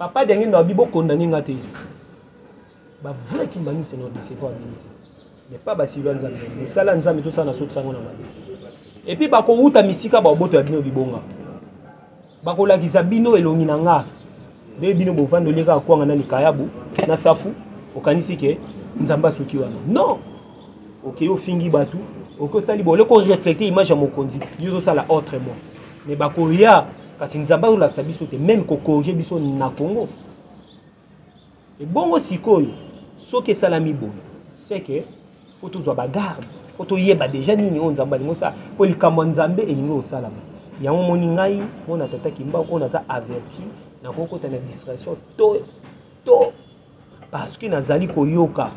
papa dernier no bibo condamné ngate ba vrai qui m'a mis c'est notre décevoir mais pas ba silwa nzambe mais sala nzambe to sana so tsango na mabe et puis ba ko uta misika ba boto ya bino bibonga ba ko lakisa bino elongi na nga de bino bo vando leka kwanga na likayabu na safu okanisi ke nzamba soki wana non OK yo fingi batu OK sali bo le ko refléter image ya mokonzi yo sala autrement mais ba ko ya kasi nzamba ou la biso te même ko corriger biso na Congo et bongo sikoyo soki salami bo c'est que faut toujours ba garde faut to yeba déjà nini on nzamba lingo sa po likambo nzambe elingo osalama yango moni ngai mona tata kimba on a ça averti na kokota na distraction to parce que nazali koyoka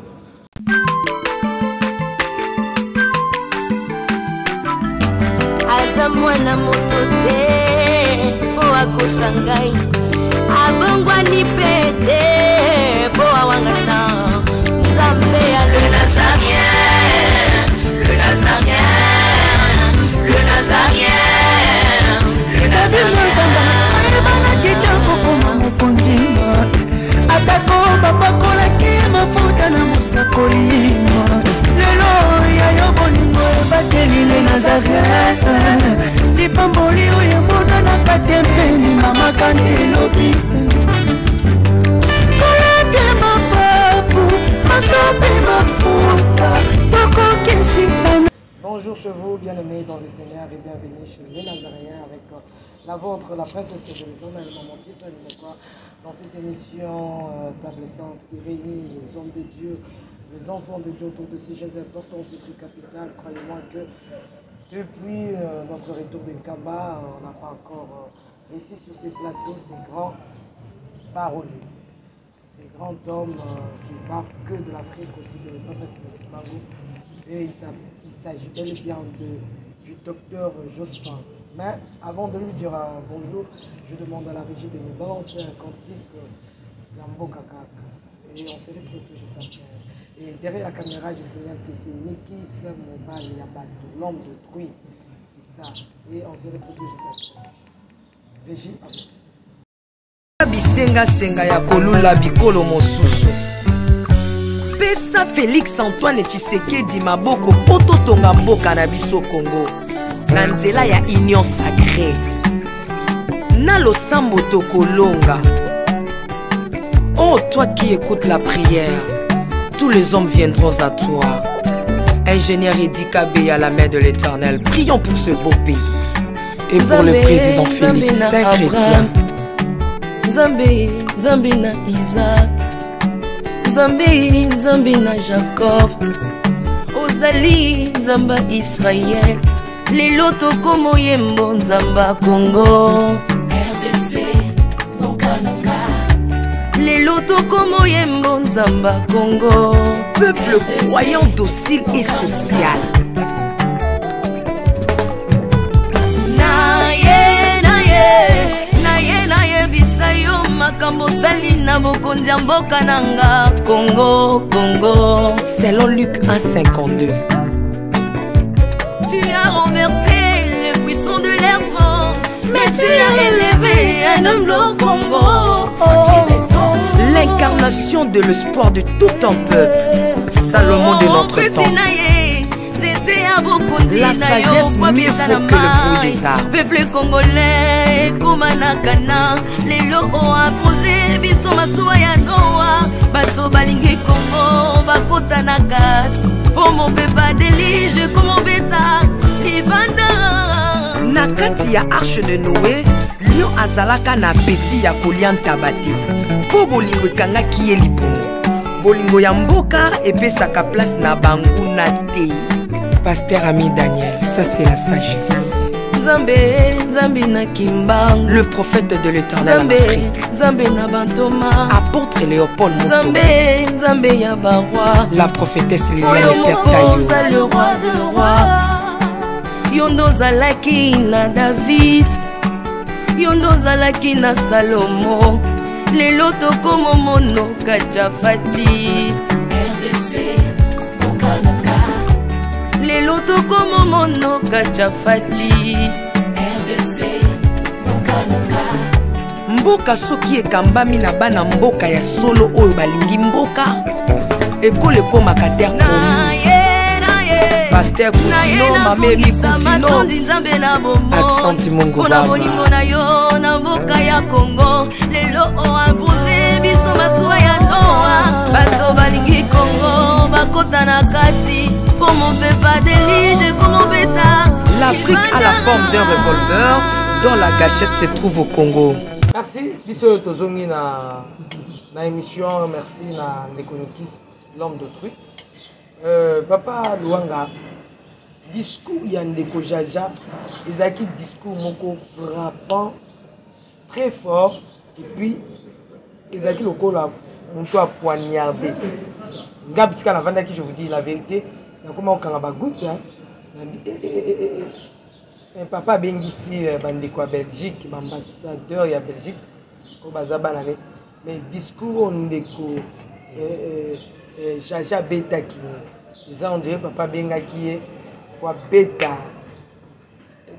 aza mwana moto te po akosangai abongwani pete po awangana nzambe ya le nazarien le nazarien le nazarien le nazarien ebana kitoko koma mokondima atako bapakolaki mafuta na mosakolima lelo yayo bolingo ebateli le nazarien lipamboli oyo emonanaka te mpeni mama kandelobi kolapie mapapu masope mafuta tokokesitana. Bonjour chez vous, bien-aimés dans le Seigneur et bienvenue chez les Nazariens avec la vôtre, la princesse de l'éternel, maman Tiffany Nekwa, dans cette émission table sainte qui réunit les hommes de Dieu, les enfants de Dieu autour de sujets importants, c'est très capital. Croyez-moi que depuis notre retour de Nkamba, on n'a pas encore réussi sur ces plateaux ces grands paroliers, ces grands hommes qui ne parlent que de l'Afrique, aussi de l'Europe. Et il s'agit bel et bien du docteur Jospin. Mais avant de lui dire un bonjour, je demande à la régie de nous balancer un cantique Gambo Kakaka. Et on se retrouve tout juste après. Et derrière la caméra, je signale que c'est Nikis Mobile Yabato, l'homme de Truy. C'est ça. Et on se retrouve tout juste après. Régie, à vous. Bisenga senga ya kolula bikolo mosusu. Pesa Félix Antoine Tshisekedi maboko poto tonga mboka na biso Congo. Na nzela ya union sacrée. Na losambo tokolonga. Oh toi qui écoutes la prière, tous les hommes viendront à toi. Ingénieur Edi Kabé à la main de l'Éternel, prions pour ce beau pays. Et pour le président Félix Saint-Chrétien. Nzambe, Nzambe na Isaac, Nzambe, Nzambe na Jacob, Ozali, Nzamba Israël, lelo tokomo yembo Nzamba Congo, RDC, Nokananga, lelo tokomo yembo Nzamba Congo, peuple croyant docile et social. Makambo salina bokonzi mboka nanga Congo, Congo. Selon Luc 1,52. Tu as renversé les puissants de l'air trône, mais tu as élevé un homme au Congo. L'incarnation de l'espoir de tout un peuple. Salomon de notre temps. La sagesse mieux faut que le bruit des arbres. Peuple congolais, Kumanakana, les locaux a posé, biso masuwa ya Noa, bato balingi Congo, bakota na kat, pour mon peuple délige, comme mon bêta, libanda. Na kati ya arche de Noé, lion azalaka na beti ya kolianta bate. Po bolingo ekanga kiye lipungu. Bolingo ya mboka epesaka place na bangu na te. Pasteur Ami Daniel, ça c'est la sagesse. Nzambe, Nzambe na Kimbang, le prophète de l'Éternel en Afrique. Nzambe na Bantoma, apôtre Léopold Moto. Nzambe, Nzambe ya baroi, la prophétesse Liliane Esther Tayo. Le roi de roi. Yondo zalaki na David, Yondo zalaki na Salomo, lelo tokomo mono Kajafati. RDC, Mokanaka. Lelo tokomo mono Kajafati. RDC, Mokanaka. mboka soki ekambami na bana mboka ya solo oyo balingi mboka ekole ekomaka terre promise. Pasteur Koutino, Mameli Koutino, Accent Mongo Baba. Bolingo na yo na mboka ya Congo lelo oabuze biso masuwa ya Noa bato balingi Congo bakota na kati pour mon papa délige comme beta. L'Afrique a la forme d'un revolver dont la gâchette se trouve au Congo. Merci biso tozongi na émission. Merci na Ndekonokis l'homme d'autrui. Papa Luanga, discours Yandeko Jaja, ils ont un discours moko frappant, très fort, et puis ils ont le col à un poignardé. Gabska la vanda qui je vous dis la vérité, il y a comme un canabagout, papa Bengisi Bandeko à Belgique, ambassadeur à Belgique, au Bazabanane, mais discours Ndeko Jaja Beta qui ils ont dit papa Benga qui est pour Beta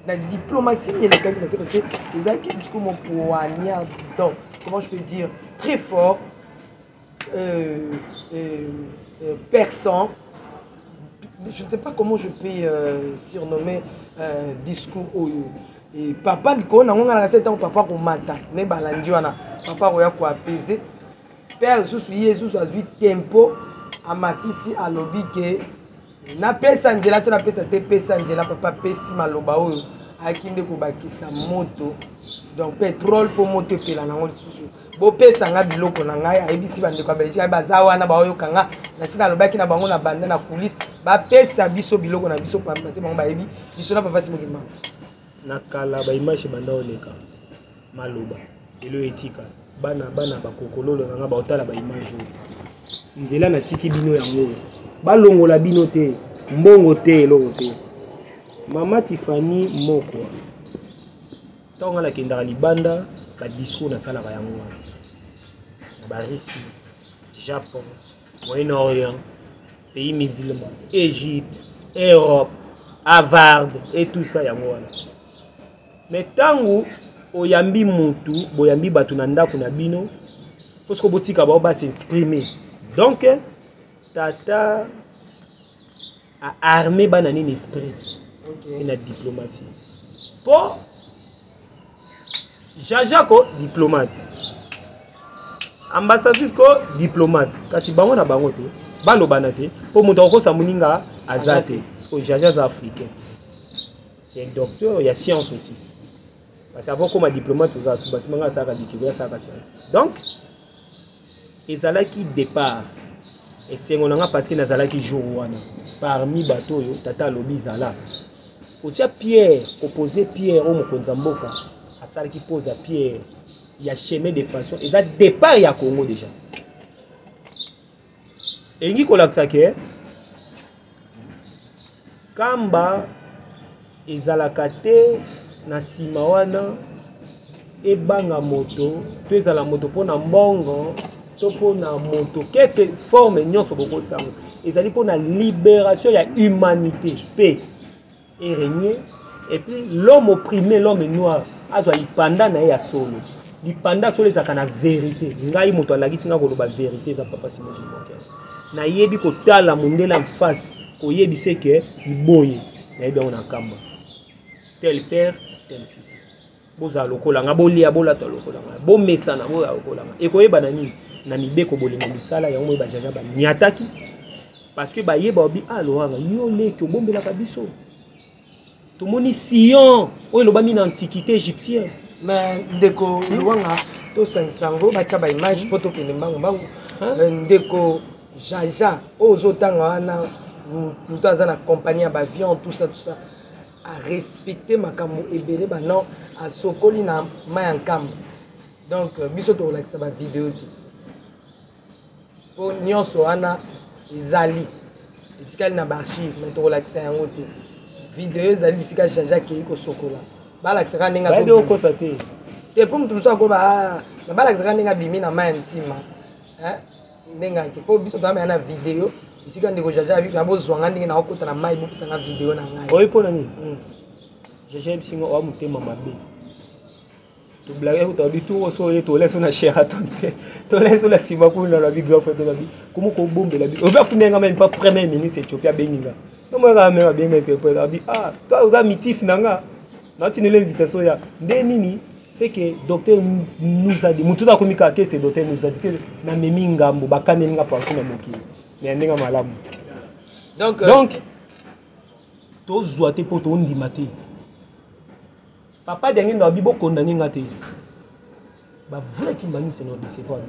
la diplomatie il y a les gars qui parce que ils ont un discours mon poignard donc comment je peux dire très fort perçant. Je ne sais pas comment je peux surnommer discours et papa liko na ngonga na cette papa ko mata ne balandi wana papa ko ya ko apaiser père sous Yesus a vu tempo amatisi alobi ke na pesa njela to na pesa te pesa njela papa pesi maloba oyo akinde ko bakisa moto donc pétrole pour moto pela nango lisusu bo pesa nga biloko na ngai ayebisi bande kwa Belgique baza wana ba oyo kanga na sina lobaki na bango na bande na police ba pesa biso biloko na biso pamba te bango bayebi biso na papa simokima na kala ba image banda oleka maloba elo etika bana bakokololo nga ba otala ba image nzela na tiki bino yango balongola bino te mbongo te eloko te mama Tiffany moko tonga la kendaka libanda ba discours na sala ba yango ba Russie Japon Moyen-Orient pays musulmans Égypte Europe Harvard et tout ça yango wana mais tangu oyambi mutu boyambi batu na ndako na bino parce que botika ba s'exprimer donc tata a armé banani l'esprit et la diplomatie pour Jaja ko diplomate ambassadeur ko diplomate kasi bango na bango te balobana te po mutu ko sa muninga azate ko Jaja za africain c'est un docteur il y a science aussi parce que avant comme diplomate vous avez basimanga ça ka dikibya ça ka science donc ezalaki départ et c'est on a parce que nazalaki jour wana parmi bateau yo tata lobi zala otia Pierre opposé Pierre au mokonza mboka asala qui pose à Pierre il y a chemin de passion et ça départ ya Congo déjà et ngi kolakisa ke kamba ezalaka te na sima wana ebanga moto to ezala moto pona mbongo to pona moto quelque forme nyonso bokotsango ezali pona libération ya humanité paix et régner et puis l'homme opprimé l'homme noir azwa lipanda na ya solo lipanda solo ezaka na vérité ngai moto alakisi nga koloba vérité za papa Simon Kimokela na yebi kotala mondela en face koyebise ke boye na yebi on akamba tel père tel fils boza lokola nga bolia bolata lokola nga bomesana boya lokola nga ekoyeba na nini na mibeko bolingo misala yango moyeba jaja ba niataki parce que ba yeba obi aloanga yo leki obombelaka biso tomoni Sion oyo lobami na antiquité égyptienne mais ndeko luanga to sansango bacha ba image poto kende mbango ndeko jaja ozotanga wana mutu aza na compagnie ya bavion tout ça à respecter makambo ebele bano a sokoli na mayankam donc biso to olakisa ba vidéo ti po nyonso wana ezali etikali na archive mais to olakisa yango te vidéo ezali bisika jaja ke iko sokola balakisa ndenge azo baide okosa te te po mutu muso akoba na balakisa ndenge bimi na maya ntima ndenge ke po biso to na vidéo bisika ndeko jaja abi na bozwanga ndenge na okota na mai bopisa na vidéo na ngai oyi pona nini jaja bisinga o mutema mabe to blague to bi tout so et to laisse on a Sheraton to laisse on a sima pour la vie grand frère de la vie comment ko bombe la vie on va finir même pas premier ministre Éthiopia benginga no moi ga même bien interpréter la vie ah toi aux amitif nanga na tu ne l'invitation ya ndenini c'est que docteur nous a dit mutuda komika ke c'est docteur nous a dit na memi ngambo bakane nga partout na mokili mais ndenga malamu donc to zoate po to ndima te papa dernier na bibo condamné ngate ba vrai qui m'a mis c'est notre décevoir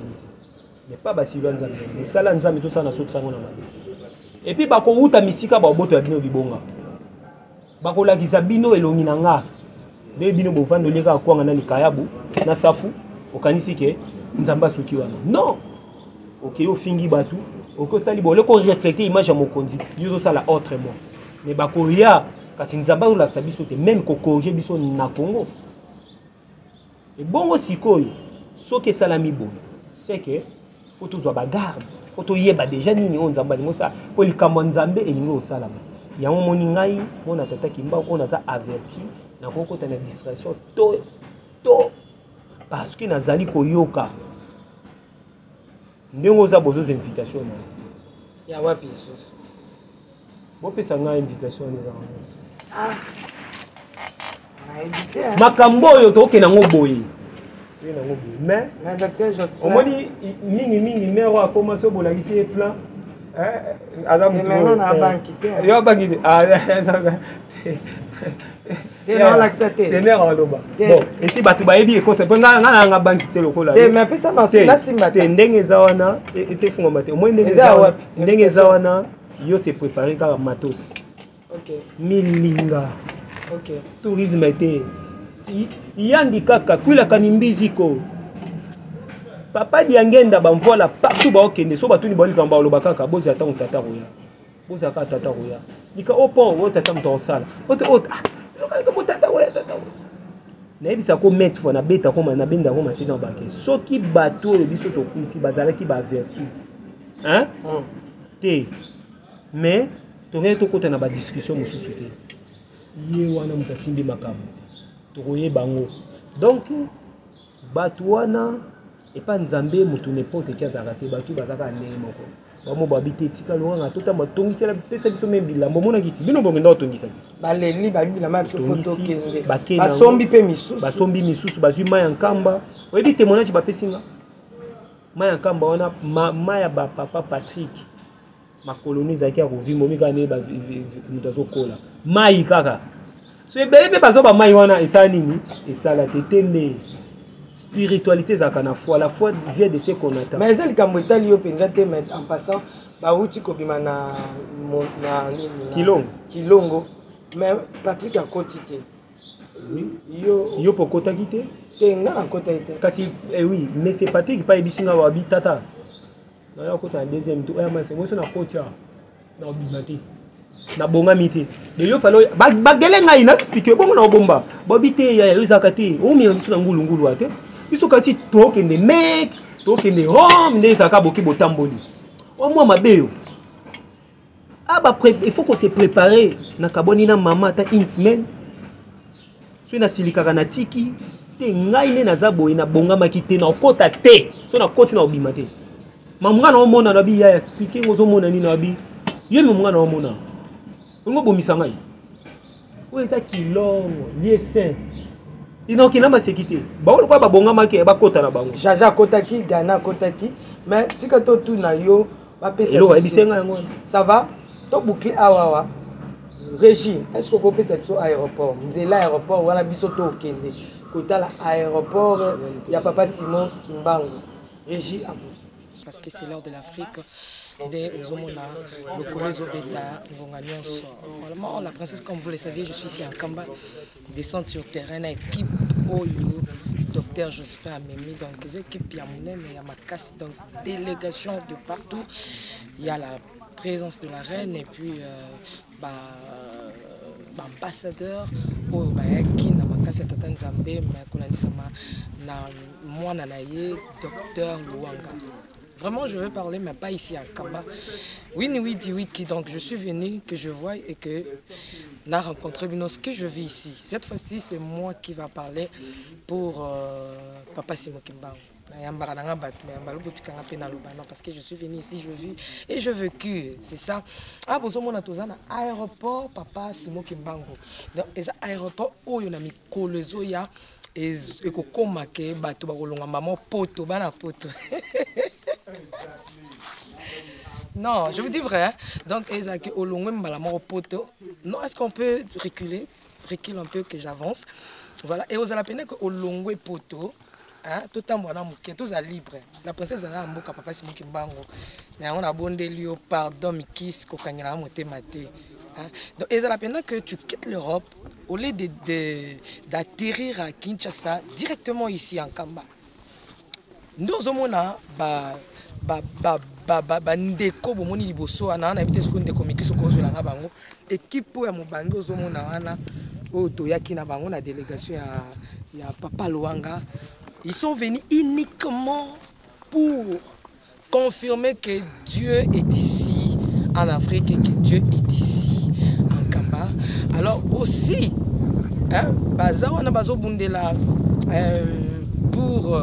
mais pas ba silwa nzambe mais sala nzambe to sana soki sango na mabe et puis ba ko uta misika ba boto ya bino bibonga ba ko lakisa bino elongi na nga de bino bo vando leka kwanga na likayabu na safu okanisi ke nzamba soki wana non OK yo fingi batu OK sali bo leko refléter image ya mokonzi yo ça la autrement mais ba ko ya kasi nzamba ou la biso te même ko corriger biso na Congo et bongo sikoyo soki salami bo c'est que faut toujours ba garde faut to yeba déjà nini on nzamba lingo ça po likambo nzambe elingo salama ya moni ngai mona tata kimba on a ça averti na koko ta na distraction to parce que nazali koyoka ndenge oza bozo invitation ya wapi sus bo pesa nga invitation les amis ah na invité makambo oyo to ke nango boye mais na docteur Jospin omoni mingi mero akoma so bolakisi plan adam maintenant na banki te yo banki non l'accepter tener aloba bon et si batu bayebi e conseil nga nga banki te lokola mais pesa na simba te ndenge zawana ete funga mate omoni ndenge zawana yo se préparer kaka matos OK milinga OK tourisme était yandi kaka kwila kanimbiziko papa diangenda bamvola partout ba okende so batuni bolika mba oloba kaka bozi ata tata roya bozi aka tata roya nika opon o tata mto sala o tata roya na ebisa ko mettre fo na beta ko na benda ko masina banke soki bato le biso to kuti bazalaki ba vertu hein te mais toke tokota na ba discussion mosusu te ye wana musasimbi makambo tokoye bango donc bato wana epa nzambe mutu n'importe qui azaka te bato bazaka ndenge moko bamo babite tika longa tota matongisela pesa biso même bilambo mona kiti bino bongenda otongisa baleli babila ma biso photo kende basombi pe misusu bazwi maya nkamba oyebi témoignage bapesinga maya nkamba wana maya ba papa Patrick makolonie zaki ya kovimba omika ne mutu azokola mai kaka so ebele mpe bazoba mai wana esala nini esala tetende spiritualité ezalaka na foi la foi vient de ce qu'on attend mais eza likambo etali yo mpenza te mais en passant bauti kobima na kilongo mais Patrick akoti te yo pokotaki te te nga nakota ye te kasi oui mais c'est Patrick pa yebisinga babi tata naya kota na deuxième tour oya masengo so nakotia na obima te na bongami te de yo falo bagele ngai na expliquer bongo na obomba bobi te ya ezaka te omia biso na ngulungulu ate biso kasi tokende mec tokende Rome nde ezaka boki botamboli omwa mabeyo il faut qu'on se préparer na kaboni na mama ta une semaine so na silikaka na tiki te ngai ne naza boye na bongamaki te na okota te so na koti na obima te mamunga na omona na bi ya expliquer ngozomona nini na bi ye mamunga na omona ngo bomisa ngai o eza kilongo lié saint inoki na basekité ba kwa babonga make ba kota na bango jaja kotaki Ghana kotaki mais tika to tu na yo ba pesa elo ebisenga yango ça va to boucler awawa Régie est-ce que vous pouvez faire sur aéroport nzela aéroport wala biso to kende kotala aéroport ya papa Simon Kimbangu Régie à vous parce que c'est l'heure de l'Afrique de Ozomona, le collège Obeta, vraiment la princesse, comme vous le savez, je suis ici en Kamba, descendre sur terrain, équipe Oyo, docteur Jospin Amemi, donc les équipes Yamounene et Yamakasi, donc délégation de partout, il y a la présence de la reine et puis ambassadeur au Bayaki, Namakasi Tatan Zambe, mais Konanisama, moi Nanaye, docteur Luanga. Vraiment, je veux parler, mais pas ici à Kamba. Oui, oui, dit oui, qui donc je suis venu, que je vois et que n'a rencontré Bino. Ce que je vis ici, cette fois-ci, c'est moi qui va parler pour Papa Simon Kimbangu. Parce que je suis venu ici, je vis et je vécu, c'est ça. Ah, vous avez aéroport Papa Simon Kimbangu. Donc, aéroport où il y a mis Kolozoya et Kokomake, Bato Bagolonga, maman poto, bana poto. Non, je vous dis vrai. Hein? Donc, Ezaki Olongwe Mbalamoro poto. Non, est-ce qu'on peut reculer? Recule un peu que j'avance. Voilà. Et aux alapénés que Olongwe poto. Tout le monde est libre. La princesse a un papa Simon Kimbangu. On a bon lieu, pardon, Mikis, Kokanyala, Motemate. Donc, et ça la peine que tu quittes l'Europe au lieu d'atterrir à Kinshasa directement ici en Kamba. Nous avons ndeko bomoni liboso ana na habité seconde de communication ko zo langa bango équipe ya mobango zo mona wana o to yaki na bango na délégation ya Papa Luanga. Ils sont venus uniquement pour confirmer que Dieu est ici en Afrique et que Dieu est ici en Kamba. Alors aussi, hein, pour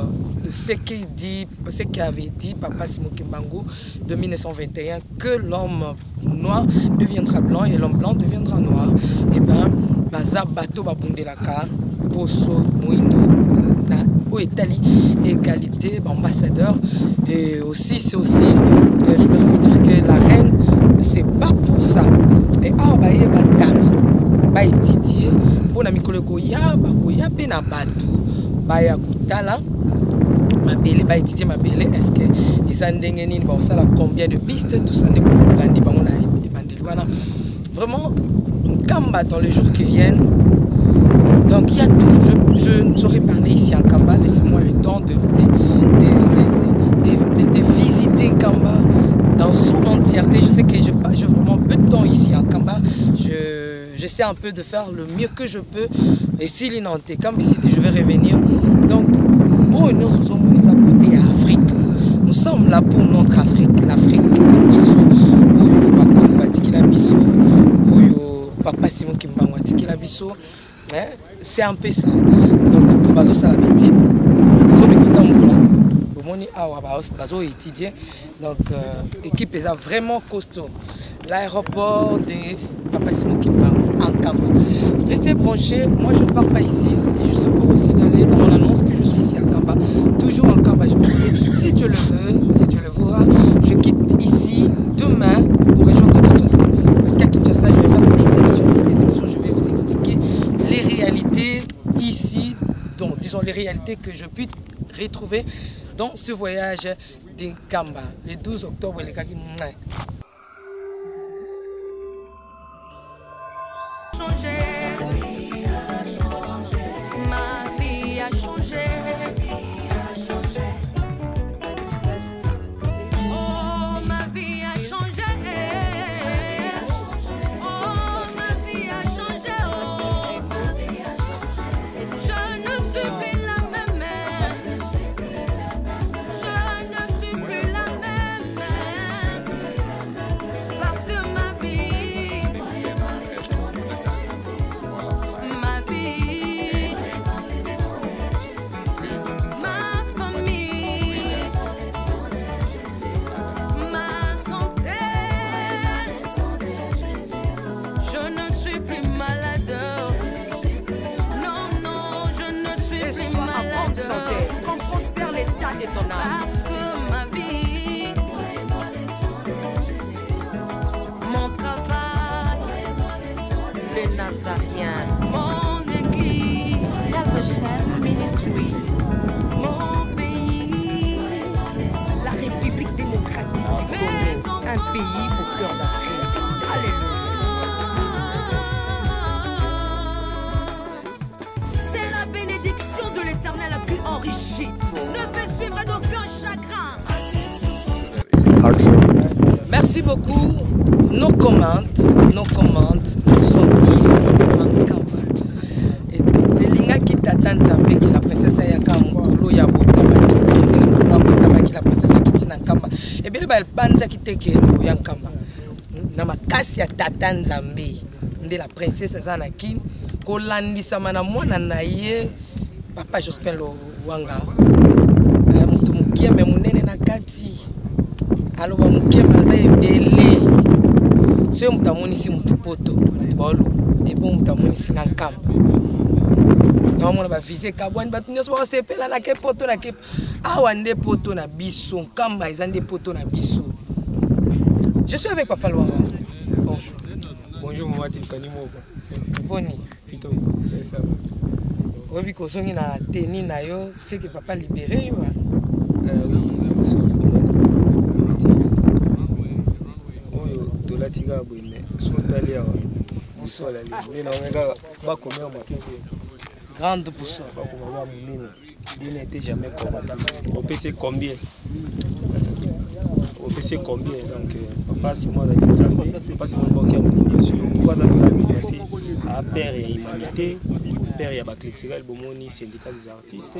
ce qui avait dit Papa Simon Kimbangu de 1921, que l'homme noir deviendra blanc et l'homme blanc deviendra noir. Et bien, Baza Bato Babundelaka, Poso, Moindo, au Italie, égalité, ambassadeur. Et aussi, c'est aussi, je voudrais vous dire que la reine, c'est pas pour ça. Et ah, bah, il y a Batala, bah, étudier, bon, ami, Koya, Bakoya, Benabatu, bah, il y a Koutala. Ma belle, bah, étudier ma belle, est-ce que ils ont déngéni, bah, ça, combien de pistes, tout ça, vraiment, on Kamba dans les jours qui viennent. Donc il y a tout, je ne saurais parler ici en Kamba, laissez-moi le temps de visiter Kamba dans son entièreté. Je sais que j'ai vraiment peu de temps ici en Kamba, j'essaie un peu de faire le mieux que je peux. Et si l'inante Kamba ici, je vais revenir. Donc, oh, nous sommes les abonnés à Afrique. Nous sommes là pour notre Afrique, l'Afrique, la Bissau, Oyo Bakoko Batiki la Bissau, Oyo Papa Simon Kimbangu Batiki la Bissau. C'est un peu ça. Donc, tout bazo ça la petite. Tout ça m'écoute en boula. Le moni awa bazo étudier. Donc, équipe est vraiment costaud. L'aéroport de Papa Simon Kimbangu en Kamba. Restez branchés. Moi, je ne pars pas ici. C'était juste pour vous signaler dans mon annonce que je suis ici à Kamba. Toujours en Kamba. Je pense que si tu le veux, si tu le voudras, je quitte ici demain pour rejoindre Kinshasa. Parce qu'à Kinshasa, je vais faire des émissions et des émissions. Je vais vous expliquer les réalités ici, donc disons les réalités que je puis retrouver dans ce voyage de Kamba, le 12 octobre. Les gars qui ma vie a changé. Oh, ma vie a changé. Oh, ma vie a changé. Oh, je ne suis plus la même. Je ne suis plus la même. Parce que ma vie, ma famille, ma santé, je ne suis plus malade. Non, non, je ne suis plus malade. qu'on prospère l'état de ton âme. Parce que ma vie, mon travail, Les Nazariens. mon église, Ministry. mon pays, La République démocratique du Congo. Un pays au cœur d'Afrique. Alléluia. c'est la bénédiction de l'Éternel qui enrichit, ne fait suivre d'aucun chagrin. Merci beaucoup. Nos commandes, nous sommes ici en Kamba. Et Delinga qui t'attend Zambé, qui la princesse Ayaka Mokolo Yabotama, qui la princesse qui t'en Kamba. Et bien, elle banza qui te en Kamba. Namakasi ya Tatan Zambé. nde la princesse aza na kini kolandisama na mwana na ye papa Jospin Lwanga moto mokeme monene na kati aloba mokeme aza ebele soki moto amonisi motu poto bato baoloba ebo moto amonisi na nkamba naomona bavise kabwani bato nyonso bakosepela na ke poto na ke awa nde poto na biso nkamba eza nde poto na biso. Je suis avec Papa Lwanga. Bonjour. Bonjour maman Tiffany Moko. Boni. Plutôt ça. Obi kozongi na teni na yo, c'est que papa libéré yo. Oui, so oyo tolatika boyine sotalia busola le na wenga ba komea makenge Grande boussole. ba komea munene bien n'était jamais combattu. Au PC combien? Au PC combien? Donc papa c'est moi dans Nzambe, papa c'est mon banquier bien sûr. Pourquoi ça Nzambe? Parce que à père et humanité, père il y a ba culturel bomoni syndicat des artistes,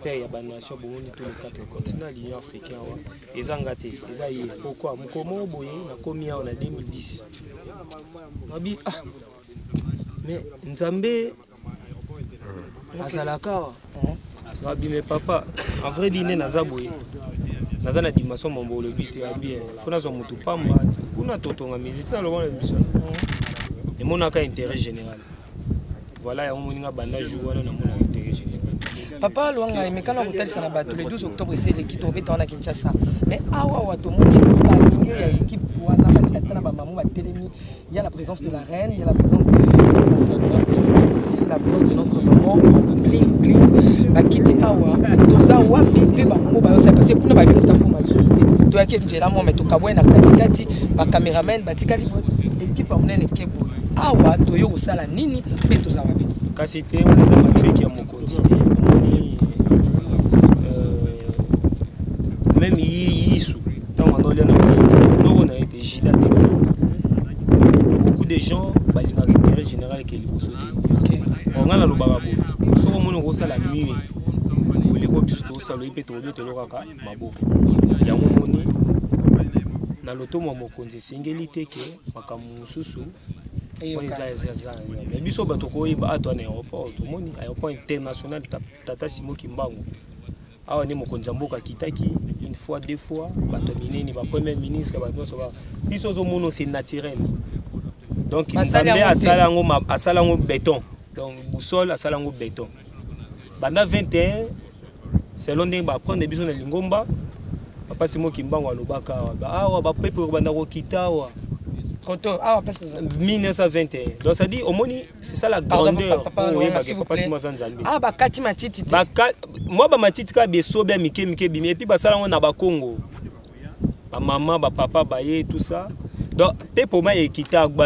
père il y a ba nation bomoni tous les quatre continents l'Union africaine wa ezangate ezaye. Pourquoi mukomo boye na komi en 2010. Mabi ah mais Nzambe azalaka Rabi mais papa, en vrai dîner naza boye. Naza na dimension mombo le but ya bien. Fona zo mutu pamba. Kuna totonga musicien le bon mission. Et mon aka intérêt général. Voilà ya moninga banda jour wana na mona intérêt général. Papa Lwanga imekana kotalisa na bato le 12 octobre c'est l'équipe obeta wana Kinshasa. Mais awa wato moni ba ya équipe wana ba tata ba maman ba telemi, il y a la présence de la reine, il y a la présence de ici la présence de notre maman bling bling bakiti awa toza wapi pe ba maman ba yosa parce que kuna ba bimuta pour ma juste to yake njela mo mais to kabwe na katikati ba cameraman batikali équipe amnene kebo awa to yo sala nini pe toza wapi Kasi te on a matché qui a mon quotidien. Même Yisu, tant on a nous on a été gila. Beaucoup de gens bah l'intérêt général qui est le sauté. OK. On a la lobaba bo. So on a ça la nuit. Les gars tout ça le peut tomber te lokaka maboko. Ya moni na loto mo mokonzi singeli teke makamu susu. Mais biso bato koyeba ato na aéroport to moni aéroport international Tata Simo Kimbangu. Awa ni mokonzi mboka kitaki une fois deux fois bato mineni ba premier ministre bato so ba biso zo mono c'est naturel. Donc Nzambe asala ngo béton. Donc boussole asala ngo béton. Banda 21 selon ndenge ba prendre biso na Lingomba Papa Simo Kimbangu alobaka awa ba pepe banda ko kitawa. 1921. Donc ça dit au moni c'est ça la grandeur. Ah ba kati matiti. Moi ba matiti ka beso bien mike bimi et puis ba sala na ba Congo. Ba maman ba papa ba ye tout ça. Donc pe pour moi ekita ba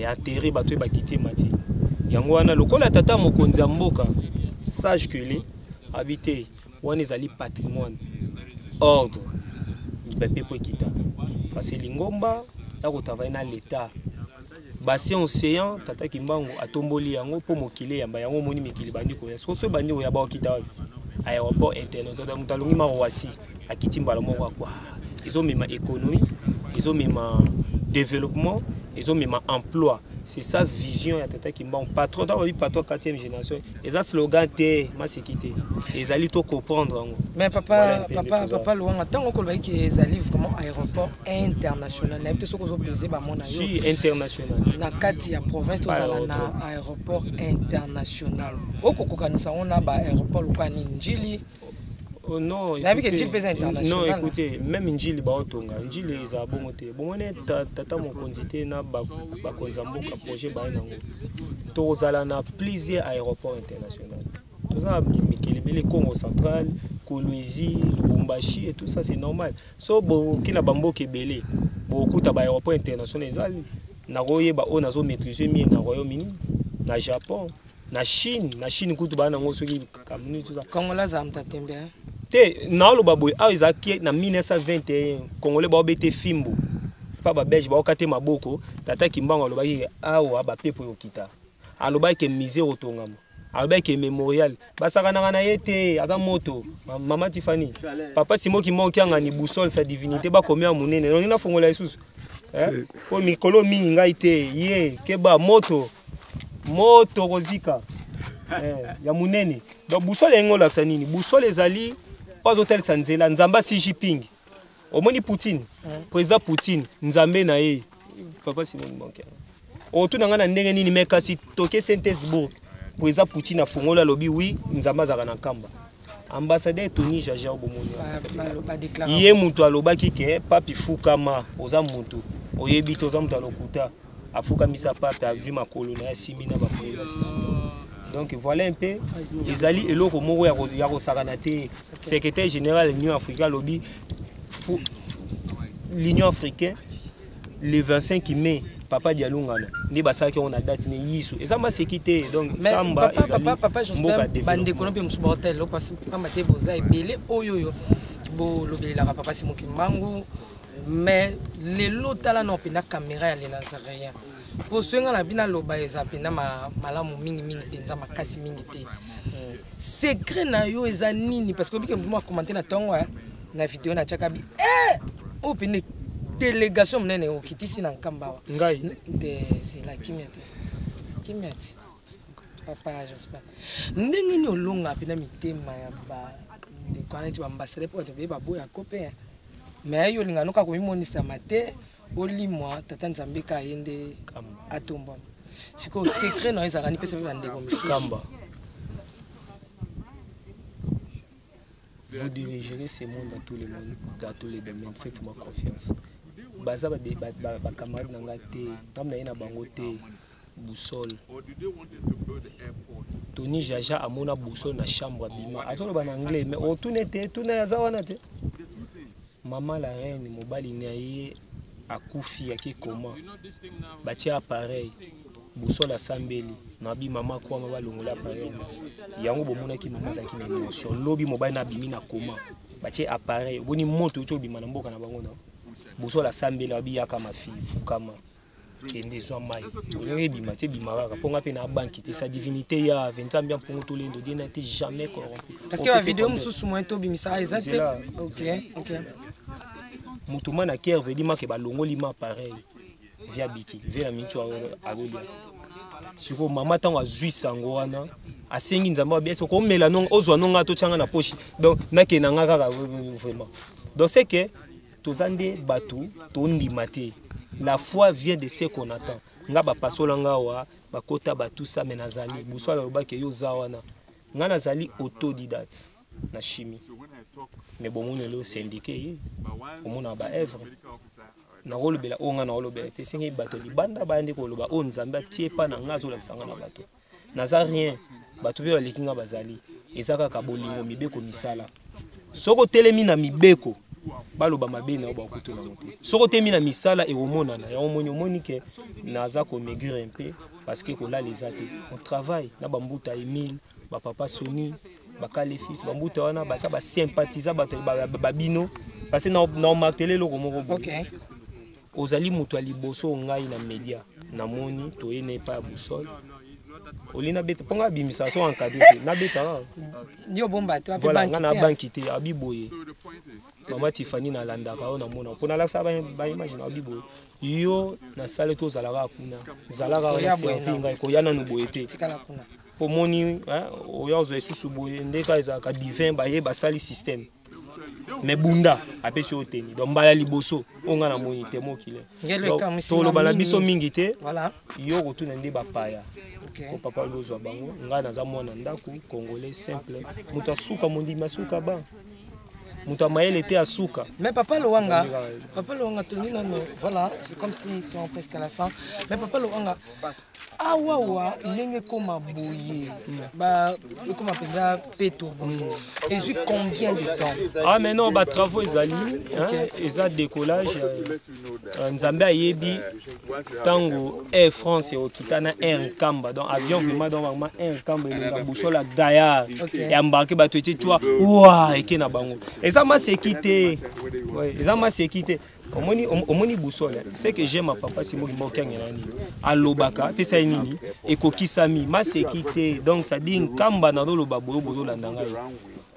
atterri ba to ba kiti mati. Yango wana lokola tata mokonzi mboka sage que les habité wana ezali patrimoine ordre. Ba pe pour kita. Parce que Lingomba ko travailler dans l'état bassin océan Tata Kimbangu atomboli yango po mokile yamba yango moni mikili bandi ko yeso so bandi ya ba okita aéroport international mutalungi mawasi akiti mbala moko kwa ils ont même économie ils ont même développement ils ont même emploi. C'est sa vision ya Tata Kimbangu patron dans la patron 4e génération et ça slogan té ma sécurité ils allaient tout comprendre. Mais papa Lwanga tant qu'on va que ezali vraiment aéroport international na peut soko zo peser ba mona yo si international na kati ya province to sala na aéroport international okokokanisa ona ba aéroport lokani njili. Oh non, écoutez, même Njili Baotonga, Njili est à Bongote. Bongote, tata mon condité na bakonzambo ka projet ba nango. Tozala na plusieurs aéroports internationaux. Toza Mikili Congo central, Kolwezi, Lubumbashi et tout ça c'est normal. So Burkina Bambo Kebele, beaucoup ta aéroport international ezali na royeba on nazo maîtriser mi na Royaume-Uni, na Japon, na Chine kutu ba nango soki kamuni tout ça. Congolais amta tembe. Te na lo baboy a ezaki na 1921 Congolais ba obete fimbo pa ba belge ba okate maboko Tata Kimbangu alobaki awa ba pepo yokita alobaki musée otongama alobaki mémorial basakana na yete ata moto Mama Tiffany Papa Simo Kimbangu kianga ni boussole sa divinité ba komia munene on na fongola isusu Po mikolo mingi ngai te ye keba moto kozika ya munene. Donc boussole ngo laksa nini? Boussole ezali pas hôtel Sanzela Nzamba Xi Jinping. Omoni Poutine, président Poutine, Nzambe na ye. Papa Simon Banker. Otu nanga na ndenge nini meka si toke Saint-Pétersbourg. Président Poutine a fongola lobby oui, Nzamba zaka na kamba. Ambassadeur Tony Jaja Obomoni. Yé mutu alobaki ke papi fukama oza mutu. Oyebi toza mutu alokuta. Afuka misa papi a vu makolo na simina ba président. Donc voilà un peu ezali eloko moko ya kosakana te. Secrétaire général de l'Union africaine lobby l'Union africaine le 25 mai Papa Dialungana ni basaki on a date ni yisu et ça m'a séquité donc kamba papa j'espère bande konompe musubortel lo passe pas maté boza ebele oyoyo bo lobela papa Simon Kimbangu mais les lotala no pena caméra ya lenazarien po swenga na bina loba eza pena malamu mingi penza makasi mingi te secret na yo eza nini parce que bike mo commenter na tongo na vidéo na chakabi o pena délégation mnene okitisi na nkamba ngai c'est la kimete papa j'espère ndenge ni olonga pena mitema ya ba de kwaneti ba ambassadeur pour te ba boya copain mais yo linga noka ko mimonisa mate olimwa tata Nzambe ka yende atomba siko secret no ezaka ni pesa ba ndeko kamba. Vous dirigerez ce monde dans tous les mondes, dans tous les domaines. Faites-moi confiance. Baza ba camarade nanga te, tam na ina bango te, boussole. Tony Jaja amona boussole na chambre bima. Azolo ba anglais mais on tourne ya wana te. Maman la reine mobali na ye akufi yake koma. Bati appareil. Boussole a sambeli. Nabi maman kwa mama longola appareil. Yango bomona ki maman zaki na émotion. Lobi mobali na bimi na koma. Bati appareil. Boni moto ucho bima na mboka na bango na. Boussole a sambeli abi yaka ma fille fukama. Kende zo mai. Olere bima te bima waka ponga pe na banki te sa divinité ya Vincent bien pongo to lendo dia n'était jamais corrompu. Parce que la vidéo mususu mo to bimisa exact. OK. Mutuma na kier veut dire que ba longoli ma pareil. Via biki, via micho agolia. Siko mama tango azui sango wana asengi Nzamba bien so ko mela non ozwa nonga to changa na poche. Donc nake na ngaka vraiment. Donc c'est que tozande batu to ndimate. La foi vient de ce qu'on attend. Nga ba pasola nga wa ba kota batu sa menazali. Buswala lobake yo zawana. Nga nazali autodidacte na chimie. Mais bon on le syndiqué. Omona ba œuvre. Na rolobela onga na rolobela te singi bato libanda ba ndi ko loba o Nzambe tie pa na ngazo la sanga na bato. Naza rien. Bato be balekinga bazali. Ezaka ka bolingo mibeko misala. Soko telemi na mibeko. Baloba mabe na ba kuto na moto. Soko telemi na misala e omona na ya omoni ke naza ko maigrir un peu parce que ko la les até. On travaille na bambuta Emile, ba papa Sony, ba kale fils bambuta wana ba sa ba sympathiser bato ba bino parce que na martelé lo ko moko. OK. Ozali mutu aliboso ngai na media na moni to ene pa boussole olina beta ponga bimisa so encadré na beta ndio bomba to ape banki na banki te abiboye mama Tiffany na landaka ona mona pona la sa ba imagine abiboye yo na sale to zalaka kuna zalaka ya servinga ko yana nuboye te tikala kuna po moni oya zo esusu boye ndeka ezaka divin ba ye ba sali système. Mais bunda apesi oteni donc mbala liboso onga na moni te mokile to lo bala biso mingi te voilà yo ko tuna ndeba paya ko papa lozo bango nga na za mwana ndako congolais simple muta suka mondi masuka ba muta mayele te asuka mais papa lo wanga toni non voilà c'est comme si ils sont presque à la fin mais papa lo wanga awawa ndenge koma boye ba koma penda peto et puis combien de temps mais non ba travaux ezali eza décollage Nzambe ayebi tango Air France et okitana Air Kamba donc avion vraiment donc Air Kamba na busola Dayar et embarqué bato eti toi ouah ekena bango eza ma sécurité eza ma sécurité omoni boussole c'est que j'aime papa Simon Kimbangu nani alobaka pesa nini ekokisami ma sécurité donc ça dit nkamba na loba boyo bozo landanga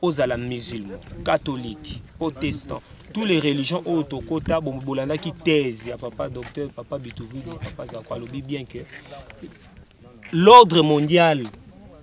aux ala musulmans, catholiques, protestants, toutes les religions autokota bolanda qui thèse ya papa docteur papa Bitouvidi papa Zakwalobi bien que l'ordre mondial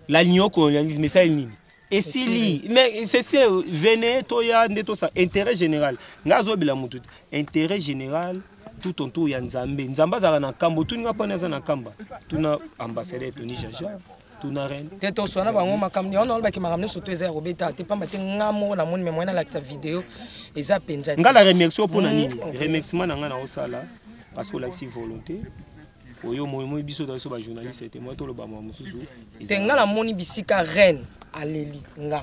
la néocolonialisme mais ça est nini et si mais c'est venez toya ndeto ça intérêt général ngazo bila mutu intérêt général tout autour ya nzambe nzamba zala na kambo tout nga pona za na kamba tuna ambassadeur Tony Jaja tuna reine teto sona bango makamni on olba ki makamni surtout eza robeta te pamba te ngamo na moni memona la ta vidéo eza penja ngala remercier pour na nini remerciement na nga na osala parce que l'axi volonté oyo moi biso dans so ba journaliste était moi to lo ba mususu te ngala moni bisika reine aleli nga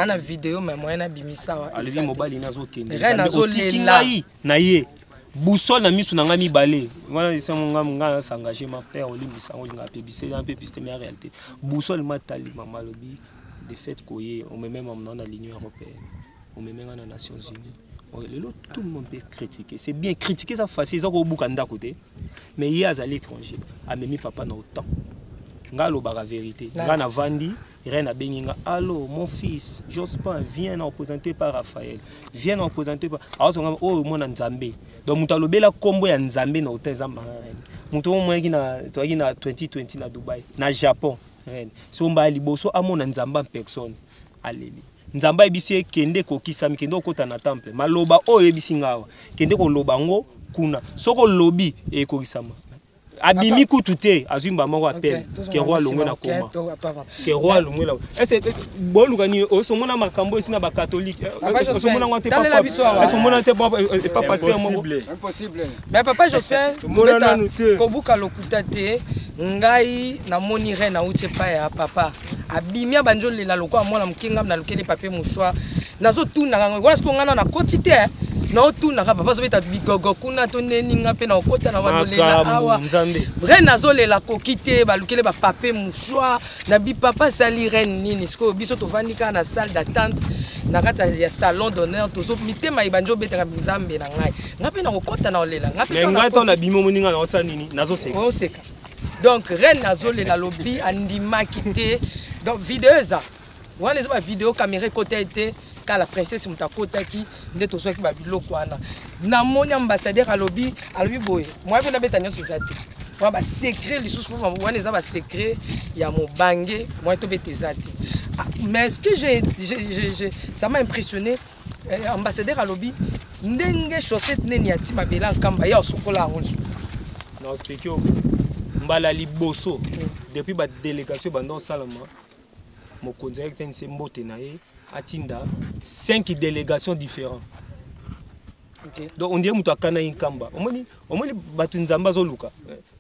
na vidéo mais moi na bimisa wa aleli mobali nazo kende reine nazo lela na ye boussole na misu na nga mibale voilà c'est mon nga s'engager ma père olimbisa ngo nga pebisé un peu piste mais en réalité boussole matali mama lobi de fait koye on met même dans l'Union européenne on met même dans les Nations Unies tout le monde peut critiquer c'est bien critiquer ça facile ça ko bukanda côté mais il y a à l'étranger a même papa na autant nga lo ba vérité nga na vandi Reine a benginga, allô, mon fils, Jospin, viens représenté par Raphaël, viens représenté par. Alors, oh, mon Nzambe. Donc, Moutalobé la combo ya Nzambe na hôtel Zamba Reine. Moutalobé moi qui na 2020 na Dubaï, na Japon, Reine. Si on va liboso, à mon Nzamba personne. Allez. Nzamba ebisi kende kokisami kende okota na temple. Maloba o ebisi ngawa. Kende ko lobango kuna. Soko lobi e kokisama. Abimi kututé azimba moko appel ke roi longwe na koma ke roi longwe la est bolukani osomona makambo esina ba catholique osomona ngate papa osomona te pas pasteur moko impossible mais papa Jospin kobuka lokuta te ngai na moni re na uche pa ya papa abimi abanjoli la lokwa mona mkinga na lokele papier mouchoir nazo tuna ngana wala sko ngana na quantité na tout na papa so beta bigogo kuna to neninga pe na okota na wadolela awa vrai nazole la kokite balukele ba papier mouchoir na bi papa sali reine nini sko biso to vanika na salle d'attente na kata ya salon d'honneur to so mitema ibanjo beta nzambe na ngai ngape na okota na olela ngape ngai to na bimo moninga na osa nini nazo seka o seka donc reine nazole la lobby andima kité donc vidéo za wana za vidéo caméra côté été quand la princesse mutakota ki ndeto so ki ba biloko wana na moni ambassadeur alobi boye moi pe na betanya société moi ba secret les sous pour wana za ba secret ya mobange moi to betezati mais ce que j'ai ça m'a impressionné ambassadeur alobi ndenge chaussette neni ya tima bela nkamba ya sokola ngol non expliquer mbala liboso depuis ba délégation bandon salama mon contact c'est mbote na ye atinda 5 délégations différentes. Okay. Donc on dit mutu akana inkamba. Omoni batu nzamba zo luka.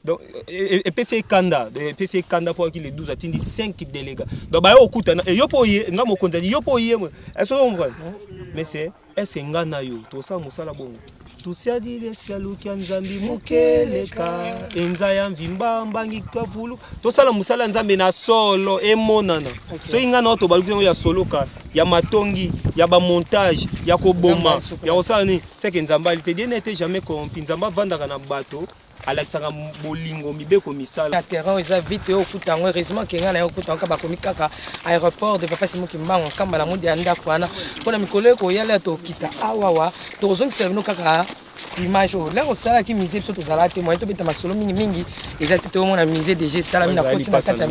Donc EPC Kanda, EPC Kanda pour qu'il les 12 atindi 5 délégations. Donc ba okuta na yo poye nga mo konta yo poye mo. Est-ce que on comprend? Mais c'est ngana yo to sa musala bongo. Tusiadi lesialu kia nzambi mukeleka enza ya mvimba mbangi kavulu tosala musala nzambe na solo emonana so inga na to baluki ya soloka ya matongi ya ba montage ya koboma ya osani c'est que nzamba il te dit n'était jamais corrompu nzamba vandaka na bato alexanga bolingo mibeko misala terrain eza vite okuta ngo heureusement que ngana okuta ka ba komikaka aéroport de papa simo kimbango kamba la mudi anda kwana pona mikolo ko yala to kita awawa to zongi serveno kaka image là on sala ki musée surtout sala te moi to beta masolo mingi eza te to mona musée DG sala mina koti na kati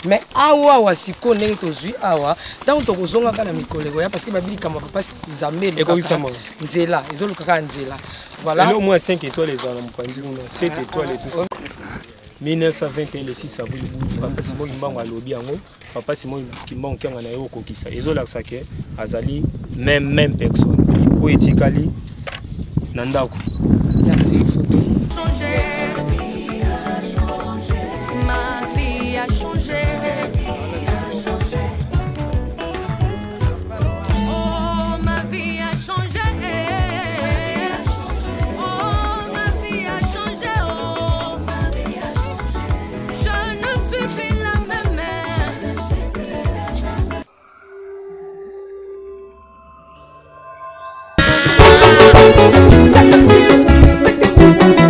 mais awawa siko ndenge to zui awa donc to kozonga kana mikolo ya parce que babili kama papa nzambe nzela ezoluka ka nzela voilà au moins 5 étoiles les ana mpanzi kuna 7 étoiles et tout ça 1921 le 6 avril papa Simon Kimbango alobi yango papa Simon Kimbango kyanga na yo kokisa ezolakisa ke azali même personne o etikali nandako merci photo ma vie a changé. Thank you.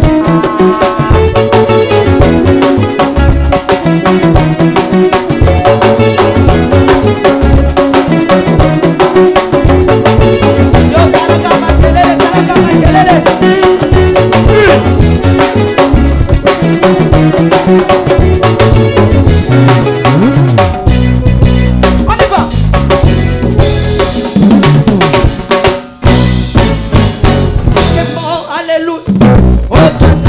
Alléluia. Hosanna.